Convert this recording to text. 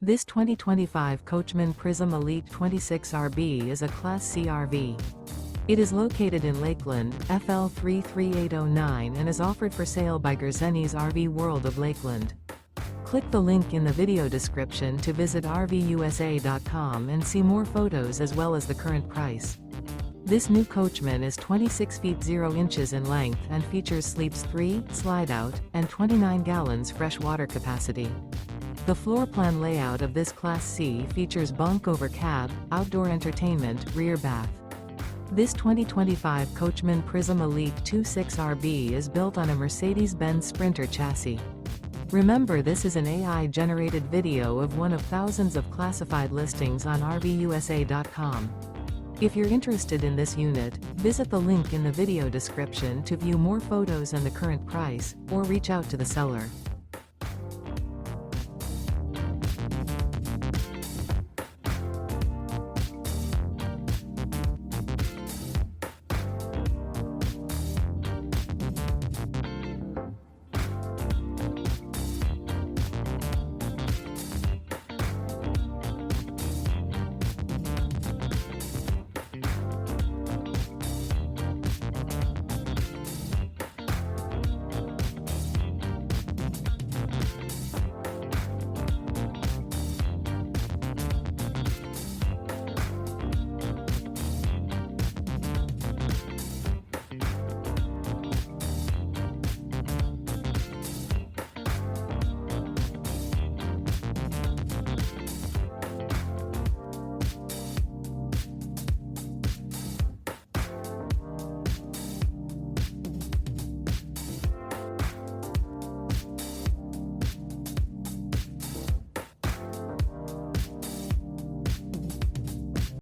This 2025 Coachmen Prism Elite 26RB is a Class C RV. It is located in Lakeland, FL 33809 and is offered for sale by Gerzeny's RV World of Lakeland. Click the link in the video description to visit RVUSA.com and see more photos as well as the current price. This new Coachmen is 26 feet 0 inches in length and features sleeps 3, slide-out, and 29 gallons fresh water capacity. The floor plan layout of this Class C features bunk over cab, outdoor entertainment, rear bath. This 2025 Coachmen Prism Elite 26RB is built on a Mercedes-Benz Sprinter chassis. Remember, this is an AI-generated video of one of thousands of classified listings on RVUSA.com. If you're interested in this unit, visit the link in the video description to view more photos and the current price, or reach out to the seller.